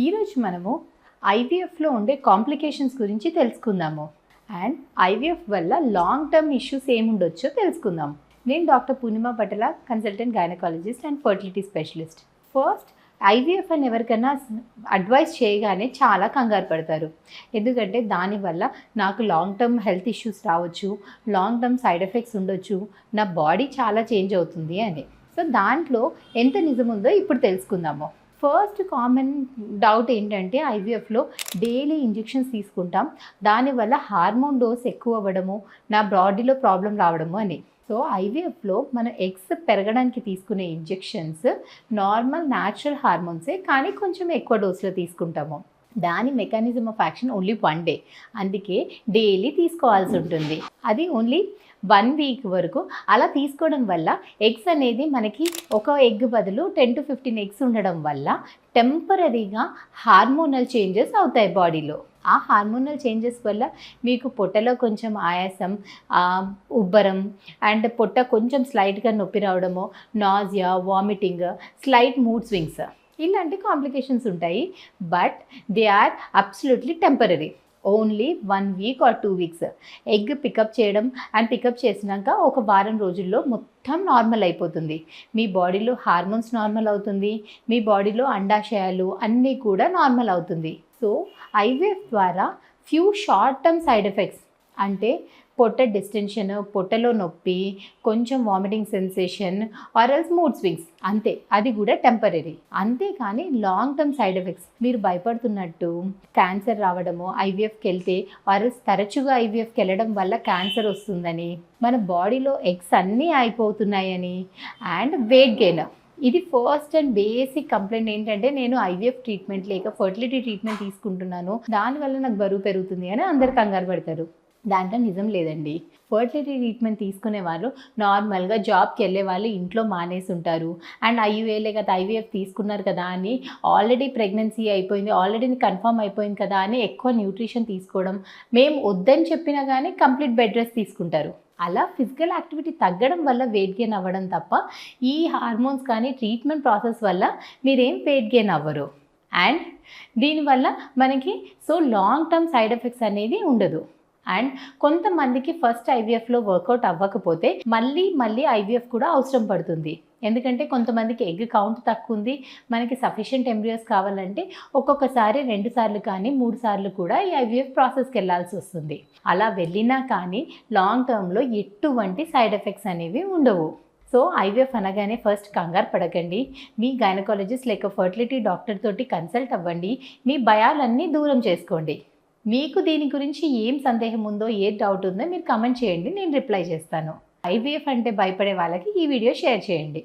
ఈరోజు మనము ఐవీఎఫ్లో ఉండే కాంప్లికేషన్స్ గురించి తెలుసుకుందాము. అండ్ ఐవీఎఫ్ వల్ల లాంగ్ టర్మ్ ఇష్యూస్ ఏముండొచ్చో తెలుసుకుందాం. నేను doctor Purnima Patel, consultant gynaecologist and fertility specialist. First, IVF అని ఎవరికైనా అడ్వైస్ చేయగానే చాలా కంగారు పడతారు. ఎందుకంటే దానివల్ల నాకు లాంగ్ టర్మ్ హెల్త్ ఇష్యూస్ రావచ్చు, లాంగ్ టర్మ్ సైడ్ ఎఫెక్ట్స్ ఉండొచ్చు, నా బాడీ చాలా చేంజ్ అవుతుంది అని. సో దాంట్లో ఎంత నిజం ఉందో ఇప్పుడు తెలుసుకుందాము. ఫస్ట్ కామన్ డౌట్ ఏంటంటే ఐవీఎఫ్లో డైలీ ఇంజెక్షన్స్ తీసుకుంటాం, దానివల్ల హార్మోన్ డోస్ ఎక్కువ అవ్వడము, నా బాడీలో ప్రాబ్లం రావడము అని. సో ఐవీఎఫ్లో మన ఎగ్స్ పెరగడానికి తీసుకునే ఇంజెక్షన్స్ నార్మల్ న్యాచురల్ హార్మోన్సే, కానీ కొంచెం ఎక్కువ డోస్లో తీసుకుంటాము. దాని mechanism of action only 1 day, అందుకే డైలీ తీసుకోవాల్సి ఉంటుంది. అది ఓన్లీ 1 week వరకు. అలా తీసుకోవడం వల్ల ఎగ్స్ అనేది మనకి ఒక ఎగ్ బదులు 10 to 15 eggs ఉండడం వల్ల టెంపరీగా హార్మోనల్ చేంజెస్ అవుతాయి బాడీలో. ఆ హార్మోనల్ చేంజెస్ వల్ల మీకు పొట్టలో కొంచెం ఆయాసం, ఉబ్బరం అండ్ పొట్ట కొంచెం స్లైట్గా నొప్పి రావడము, nausea, vomiting, slight mood swings, ఇలాంటి కాంప్లికేషన్స్ ఉంటాయి. But they are absolutely temporary. Only 1 week or 2 weeks. Egg pickup చేయడం అండ్ పికప్ చేసినాక ఒక వారం రోజుల్లో మొత్తం నార్మల్ అయిపోతుంది. మీ బాడీలో హార్మోన్స్ నార్మల్ అవుతుంది, మీ బాడీలో అండాశయాలు అన్నీ కూడా నార్మల్ అవుతుంది. సో ఐవీఎఫ్ ద్వారా few short term side effects అంటే పొట్ట డిస్టెన్షన్, పొట్టలో నొప్పి, కొంచెం vomiting sensation or else mood swings, అంతే. అది కూడా టెంపరీ. అంతేకాని లాంగ్ టర్మ్ సైడ్ ఎఫెక్ట్స్ మీరు భయపడుతున్నట్టు క్యాన్సర్ రావడము, ఐవీఎఫ్కి వెళ్తే ఆర్ ఎల్స్ తరచుగా ఐవీఎఫ్కి వెళ్ళడం వల్ల క్యాన్సర్ వస్తుందని, మన బాడీలో ఎగ్స్ అన్నీ అయిపోతున్నాయని, అండ్ వెయిట్ గెయిన్, ఇది ఫస్ట్ అండ్ బేసిక్ కంప్లైంట్ ఏంటంటే నేను ఐవీఎఫ్ ట్రీట్మెంట్ లేక ఫర్టిలిటీ ట్రీట్మెంట్ తీసుకుంటున్నాను, దానివల్ల నాకు బరువు పెరుగుతుంది అని అందరు కంగారు పడతారు. దాంట్లో నిజం లేదండి. ఫర్టిలిటీ ట్రీట్మెంట్ తీసుకునే వాళ్ళు నార్మల్గా జాబ్కి వెళ్ళే వాళ్ళు ఇంట్లో మానేసి ఉంటారు. అండ్ ఐయుఏలే కదా, ఐవీఎఫ్ తీసుకున్నారు కదా అని ఆల్రెడీ ప్రెగ్నెన్సీ అయిపోయింది, ఆల్రెడీ కన్ఫర్మ్ అయిపోయింది కదా అని ఎక్కువ న్యూట్రిషన్ తీసుకోవడం, మేము వద్దని చెప్పినా కానీ కంప్లీట్ బెడ్ రెస్ట్ తీసుకుంటారు. అలా ఫిజికల్ యాక్టివిటీ తగ్గడం వల్ల వెయిట్ గెయిన్ అవ్వడం తప్ప ఈ హార్మోన్స్ కానీ ట్రీట్మెంట్ ప్రాసెస్ వల్ల మీరేం వెయిట్ గెయిన్ అవ్వరు. అండ్ దీనివల్ల మనకి లాంగ్ టర్మ్ సైడ్ ఎఫెక్ట్స్ అనేది ఉండదు. అండ్ కొంతమందికి ఫస్ట్ ఐవీఎఫ్లో వర్కౌట్ అవ్వకపోతే మళ్ళీ ఐవీఎఫ్ కూడా అవసరం పడుతుంది. ఎందుకంటే కొంతమందికి ఎగ్ కౌంట్ తక్కువ ఉంది, మనకి సఫిషియెంట్ ఎంబ్రియోస్ కావాలంటే ఒక్కొక్కసారి 2 సార్లు కానీ 3 సార్లు కూడా ఈ ఐవీఎఫ్ ప్రాసెస్కి వెళ్ళాల్సి వస్తుంది. అలా వెళ్ళినా కానీ లాంగ్ టర్మ్లో ఎటువంటి సైడ్ ఎఫెక్ట్స్ అనేవి ఉండవు. సో ఐవీఎఫ్ అనగానే ఫస్ట్ కంగారు పడకండి. మీ గైనకాలజిస్ట్ లేక ఫర్టిలిటీ డాక్టర్ తోటి కన్సల్ట్ అవ్వండి. మీ భయాలన్నీ దూరం చేసుకోండి. మీకు దీని గురించి ఏం సందేహం ఉందో, ఏ డౌట్ ఉందో మీరు కమెంట్ చేయండి, నేను రిప్లై చేస్తాను. ఐవీఎఫ్ అంటే భయపడే వాళ్ళకి ఈ వీడియో షేర్ చేయండి.